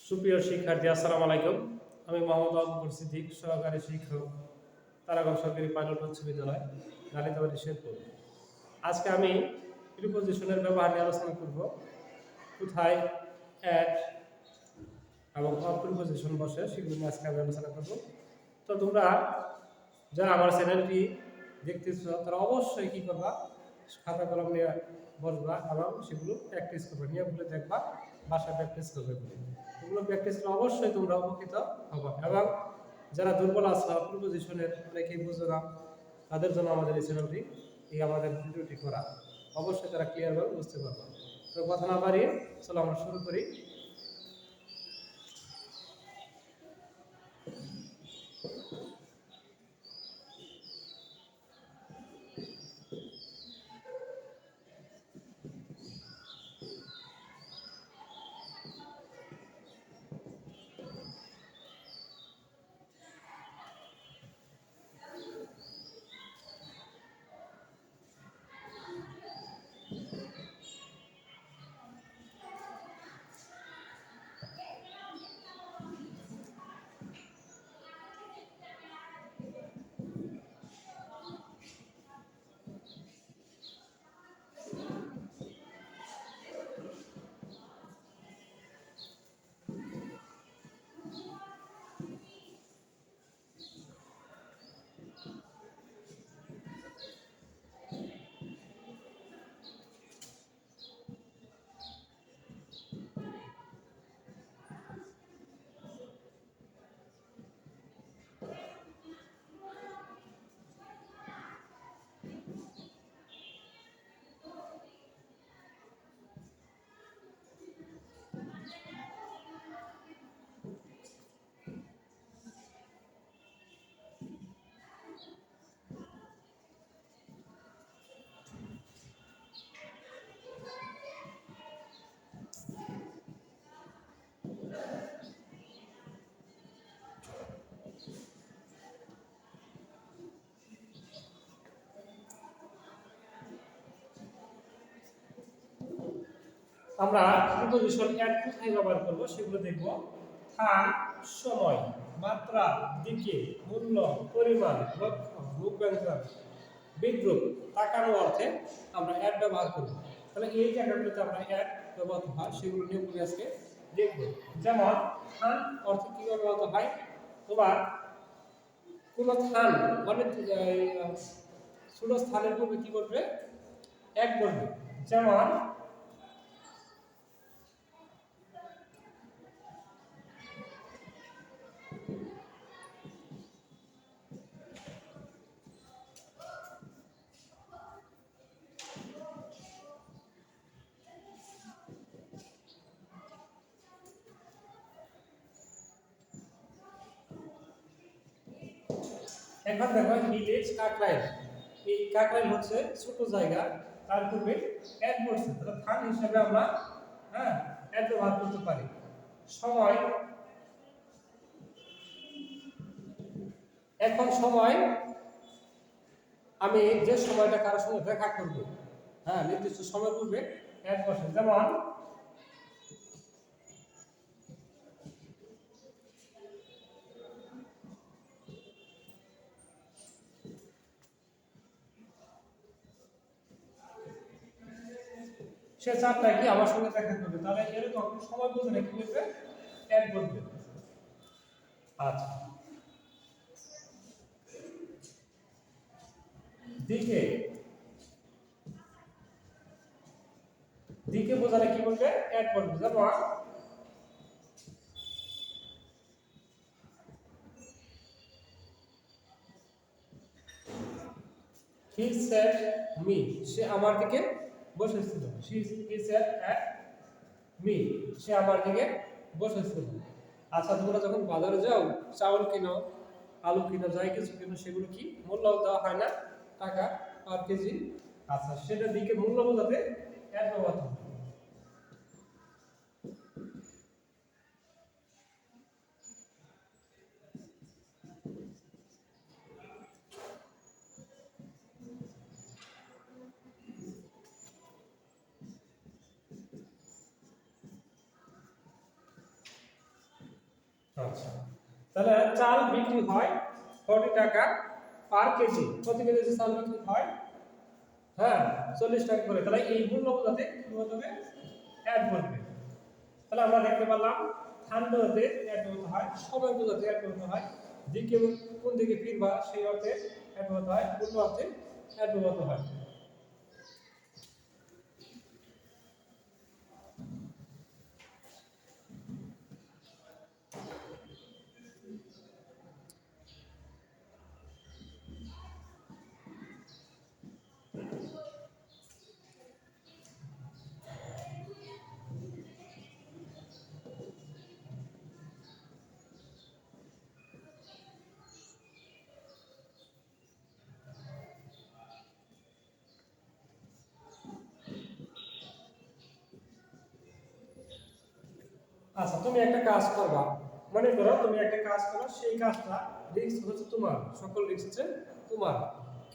সুপ্রিয় শিক্ষার্থী, আসসালামু আলাইকুম। আমি মোহাম্মদ আবু সিদ্দিক, সহকারী শিক্ষক, তারাগঞ্জ সরকারি পাইলট উচ্চ বিদ্যালয়, গালিতাবাড়ি, শেরপুর। আজকে আমি প্রিপোজিশনের ব্যবহার নিয়ে আলোচনা করব। কোথায় অ্যাট এবং প্রিপোজিশন বসে সেগুলো নিয়ে আজকে আমি আলোচনা করব। তো তোমরা যারা আমার চ্যানেলটি দেখতেছ তারা অবশ্যই কী করবা, খাতা কলম নিয়ে বসবা এবং সেগুলো প্র্যাকটিস করবে, নিয়মগুলো দেখবা, বাসায় প্র্যাকটিস করবে। এগুলো প্র্যাকটিস করলে অবশ্যই তোমরা উপকৃত হবে। এবং যারা দুর্বল আছে প্রিপোজিশনের অনেকেই বুঝো না, তাদের জন্য আমাদের এই চ্যানেলটি, আমাদের ভিডিওটি করা, অবশ্যই তারা ক্লিয়ারভাবে বুঝতে পারবে। তো কথা না বাড়িয়ে চলো আমরা শুরু করি। আমরা প্রিপোজিশন অ্যাট কোথায় ব্যবহার করব সেগুলো দেখব। স্থান, সময়, মাত্রা, দিকে, মূল্য, পরিমাণ, লক্ষ্য, রূপব্যঞ্জন, বিদ্রূপ, তাকানো অর্থে আমরা অ্যাট ব্যবহার করব। তাহলে এই জায়গাগুলোতে আমরা অ্যাট ব্যবহার হয় সেগুলো নিয়ে পড়ে আজকে দেখব। যেমন স্থান অর্থে কি ব্যবহৃত হয়, তোমার কোন স্থান মানে ছোট স্থানের পূর্বে কি করবে, অ্যাট বলবে। যেমন এখন দেখো ভিলেজ কাকরাইল, এই কাকরাইল হচ্ছে ছোট জায়গা, তার পূর্বে অ্যাড বলছে, তাহলে স্থান হিসেবে আমরা অ্যাড ব্যবহার করতে পারি। সময়, এখন সময় আমি যে সময়টা কারোর সঙ্গে দেখা করব, নির্দিষ্ট সময় পূর্বে অ্যাড বসে। যেমন সে 4টায় কি আমার সঙ্গে দেখা করবে, তাহলে এরকম সময় বুঝে কি করবে, অ্যাড বলবে। আচ্ছা, দিকে, দিকে বোঝালে কি বলবে, অ্যাড বলবে। যেমন he said me, সে আমার দিকে বসেছিল। he said at me, সে আমার দিকে বসেছিল। আচ্ছা, তোমরা যখন বাজারে যাও, চাউল কিনো, আলু কিনো, যাই কিছু কিনো, সেগুলো কি মূল্য দেওয়া হয় না, টাকা পার কেজি। আচ্ছা, সেটা দিকে মূল্য বোঝাতে অ্যাড ব্যবহার হবে। আচ্ছা, তাহলে চাল বিক্রি হয় 40 টাকা পার কেজি। প্রতি কেজি চাল বিক্রি হয়, হ্যাঁ, 40 টাকা করে। তাহলে এই মূল্য বোঝাতে কি বলতে হবে? অ্যাড করবে। তাহলে আমরা দেখতে পেলাম ঠান্ডাতে অ্যাড করতে হয়, সময় বোঝাতে অ্যাড করতে হয়, দিকে কোন দিকে ফিরবা সেই অর্থে অ্যাড করতে হয়, কোন অর্থে অ্যাড করতে হয়। আচ্ছা, তুমি একটা কাজ করবা, মনে করো তুমি একটা কাজ করো, সেই কাজটা রিস্ক হচ্ছে তোমার, সকল রিস্ক হচ্ছে তোমার।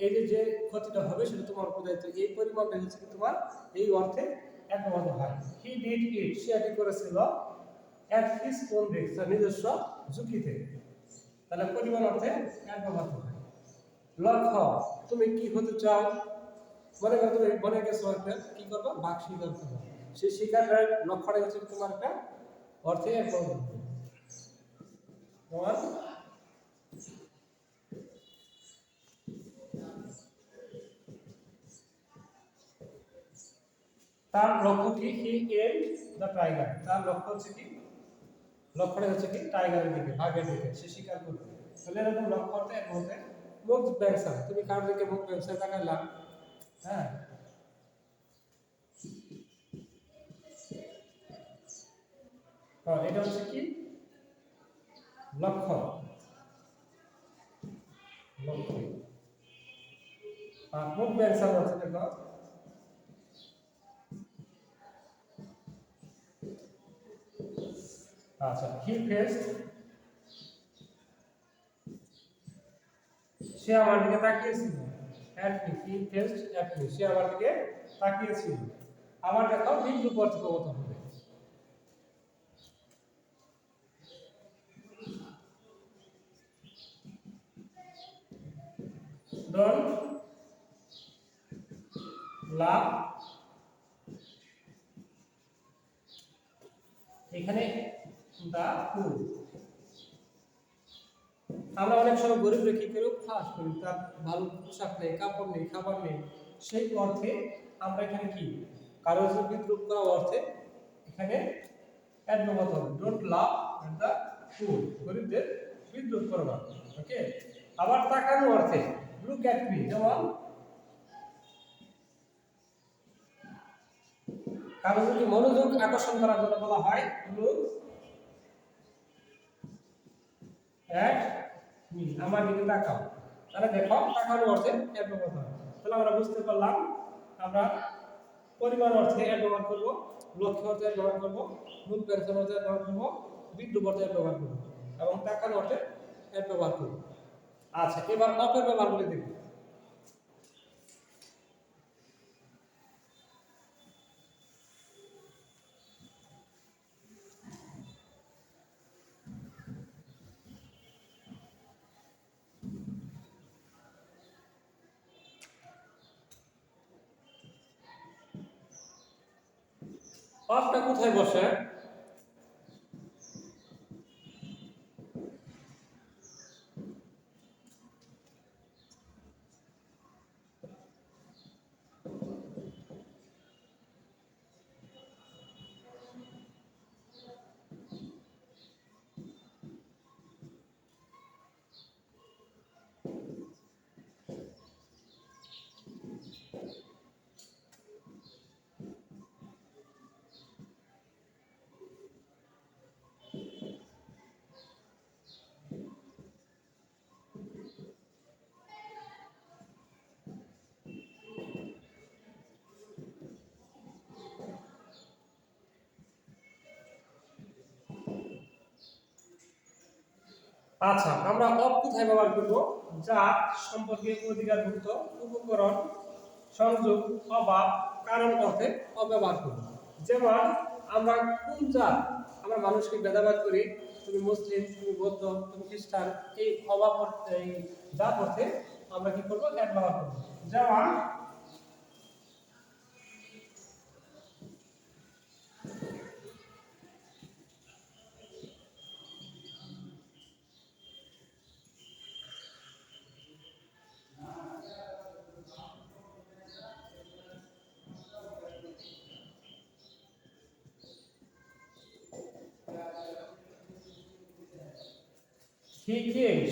এই যে যে ক্ষতিটা হবে সেটা তোমার উপর দায়িত্ব। এই পরিমাণটা হচ্ছে কি তোমার এই অর্থে এক ব্যবহার হয়। হি ডিড ইট, সে এটি করেছিল অ্যাট হিজ ওন রিস্ক, তার নিজস্ব ঝুঁকিতে। তাহলে পরিমাণ অর্থে এক ব্যবহার হয়। লক্ষ্য, তুমি কি হতে চাও? মনে করো তুমি মনে গেছো একটা কি করবো, বাঘ শিকার করবো, সেই শিকারের লক্ষ্যটা হচ্ছে তোমার একটা অর্থে এক ব্যবহার হবে। তোমার তার লক্ষ্য কি? হি এম দ্য টাইগার, তার লক্ষ্য হচ্ছে কি? লক্ষ্যটা হচ্ছে কি? টাইগারের দিকে, বাঘের দিকে, সে শিকার করবে। তাহলে এরকম লক্ষ্য হতে এক হতে মুখ ব্যবসা, তুমি কার দিকে মুখ ব্যবসায় তাকাইলা, হ্যাঁ, এটা হচ্ছে কি? লক্ষ্য, লক্ষ্য। আর মুখ ব্যবসা হচ্ছে দেখো, আচ্ছা, হি ফেস্ট, সে আমার দিকে তাকিয়েছিল, at me, he faced at me, সে আমার দিকে তাকিয়েছিল। আবার দেখো বিদ্রুপ অর্থ প্রবর্তন হবে। ডোন্ট লাভ, এখানে দা ফুল। আমরা অনেক সময় গরিব রেখে কেউ ফাঁস করি, তার ভালো পোশাক নেই, কাপড় নেই, খাবার নেই, সেই অর্থে আমরা এখানে কি কারো যে বিদ্রুপ করা অর্থে এখানে অ্যাড ব্যবহার হবে। ডোন্ট লাভ দা ফুল, গরিবদের বিদ্রুপ করবা। ওকে। আবার তাকানো অর্থে লুক অ্যাট মি, যেমন কারো যদি মনোযোগ আকর্ষণ করার জন্য বলা হয় লুক অ্যাট মি, আমার দিকে তাকাও। তাহলে দেখো তাকানোর অর্থে অ্যাড ব্যবহার হয়। তাহলে আমরা বুঝতে পারলাম আমরা পরিমাণ অর্থে অ্যাড ব্যবহার করব, লক্ষ্য অর্থে অ্যাড ব্যবহার করব, মূল পেনশন অর্থে অ্যাড ব্যবহার করব, বিদ্রুপ অর্থে অ্যাড ব্যবহার করব এবং তাকানোর অর্থে অ্যাড ব্যবহার করব। আচ্ছা, এবার অপের ব্যবহারগুলি দেখব। অফটা কোথায় বসে? আচ্ছা, আমরা অফ কোথায় ব্যবহার করব? যা সম্পর্কে অধিকারভুক্ত উপকরণ, সংযোগ, অভাব, কারণ অর্থে অব্যবহার করব। যেমন আমরা কোন জাত, আমরা মানুষকে ভেদাভেদ করি, তুমি মুসলিম, তুমি বৌদ্ধ, তুমি খ্রিস্টান, এই অভাব এই জাত অর্থে আমরা কি করবো, এক ব্যবহার করবো। যেমন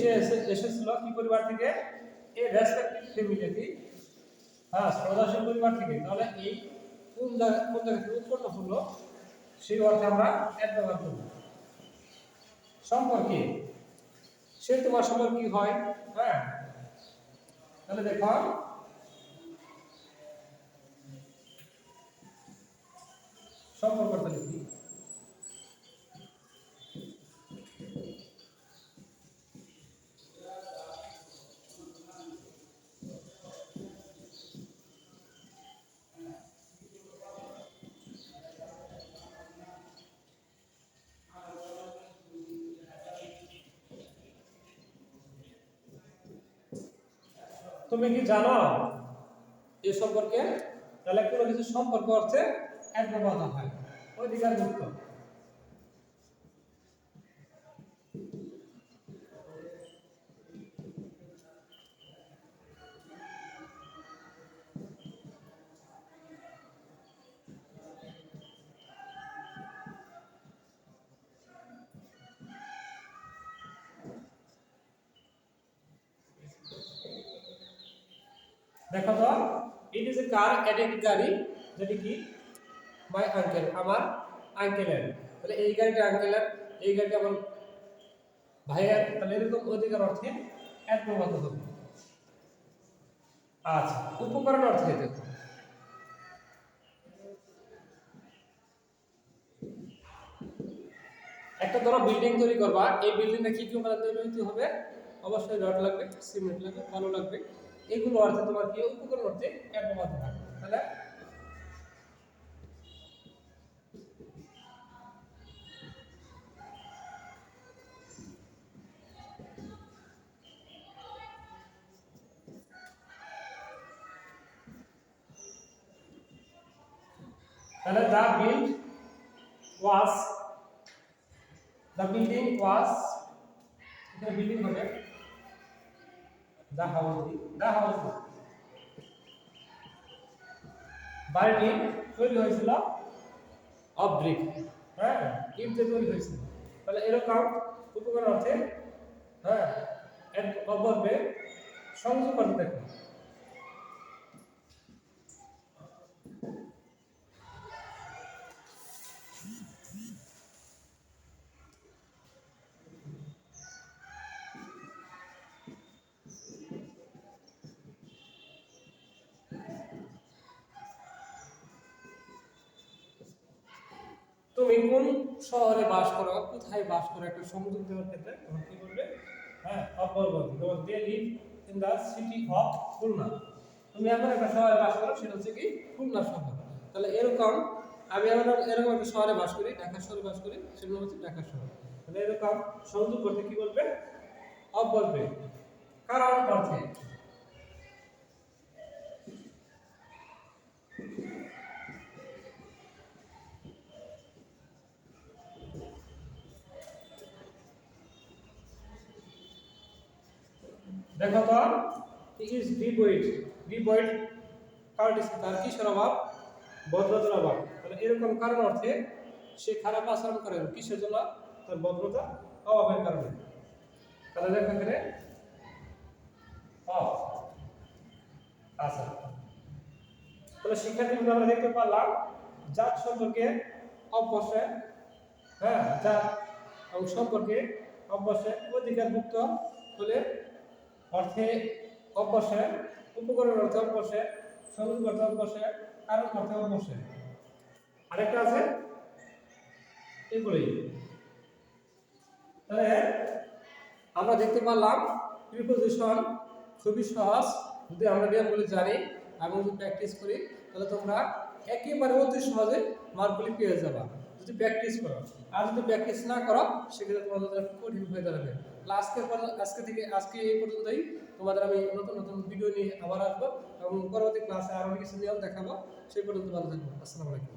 সে এসেছিল কি পরিবার থেকে, এই রেসপেক্টিভ ফ্যামিলি কি, হ্যাঁ, সদাশয় পরিবার থেকে। তাহলে এই কোন জায়গা থেকে উৎপন্ন হলো সেই অর্থে আমরা এক ব্যবহার করব। সম্পর্কে, সে তোমার সম্পর্কে কি হয়, হ্যাঁ, তাহলে দেখো সম্পর্কটা লিখি। তুমি কি জানো এই সম্পর্কে? তাহলে কোনো কিছু সম্পর্ক অর্থে এক ব্যবহার হয়, অধিকার যুক্ত। দেখো তো, it is a car category, যেটি কি মাই আঙ্কেল, আমার আঙ্কেলের। তাহলে এই গাড়িটা আঙ্কেলের, এই গাড়িটা আমার ভাইয়ের। তাহলে এরকম অধিকার অর্থে এক ব্যবহার হবে। আচ্ছা, উপকরণ অর্থে দেখো, একটা ধরো বিল্ডিং তৈরি করবা, এই বিল্ডিংটা কি কি উপাদান তৈরি হতে হবে? অবশ্যই রড লাগবে, সিমেন্ট লাগবে, বালু লাগবে। এগুলো অর্থে তোমার কি উপকরণ অর্থে এক ব্যবহার হবে। তাহলে তাহলে the building was, এটা বিল্ডিং হবে, the house বাড়িটি তৈরি হয়েছিল অফ ব্রিক, হ্যাঁ, ইট দিয়ে তৈরি হয়েছিল। তাহলে এরকম উপকরণ অর্থে, হ্যাঁ, এক অপরকে সংযোগ করতে দেখো। তুমি কোন শহরে বাস করো, কোথায় বাস করো, একটা সংযোগ দেওয়ার ক্ষেত্রে তখন কি করবে, হ্যাঁ, অপরবর্তী। যেমন they live in the city of Khulna, তুমি এমন একটা শহরে বাস করো, সেটা হচ্ছে কি খুলনা শহর। তাহলে এরকম আমি এরকম একটা শহরে বাস করি, ঢাকা শহরে বাস করি, সেটা হচ্ছে ঢাকা শহর। তাহলে এরকম সংযোগ করতে কি বলবে, অফ বলবে। কারণ অর্থে দেখো তো, ইজ ডিভয়েড কার্টিসি, তার কিসের অভাব, ভদ্রতার অভাব। তাহলে এরকম কারণ অর্থে সে খারাপ আচরণ করে কিসের জন্য, তার ভদ্রতা অভাবের কারণে। তাহলে দেখো এখানে আচ্ছা, তাহলে শিক্ষার্থীবৃন্দ আমরা দেখতে পারলাম জাত সম্পর্কে অবশ্যই, হ্যাঁ, জাত এবং সম্পর্কে অবশ্যই অধিকারভুক্ত হলে অর্থে অবশ্যই, উপকরণ অর্থে অবশ্যই, সংযোগ অর্থে অবশ্যই, কারণ অর্থে অবশ্যই। আরেকটা আছে এগুলোই। তাহলে আমরা দেখতে পারলাম প্রিপোজিশন খুবই সহজ, যদি আমরা নিয়মগুলি জানি এবং যদি প্র্যাকটিস করি, তাহলে তোমরা একেবারে অতি সহজে মার্কগুলি পেয়ে যাবা। যদি প্র্যাকটিস করো। আর যদি প্র্যাকটিস না করো সেক্ষেত্রে তোমাদের জন্য কঠিন হয়ে দাঁড়াবে। আজকে এই পর্যন্তই। তোমাদের আমি নতুন নতুন ভিডিও নিয়ে আবার আসবো এবং পরবর্তী ক্লাসে আরো কিছু নিয়ম দেখাবো। সেই পর্যন্ত ভালো থাকবো। আসসালামু আলাইকুম।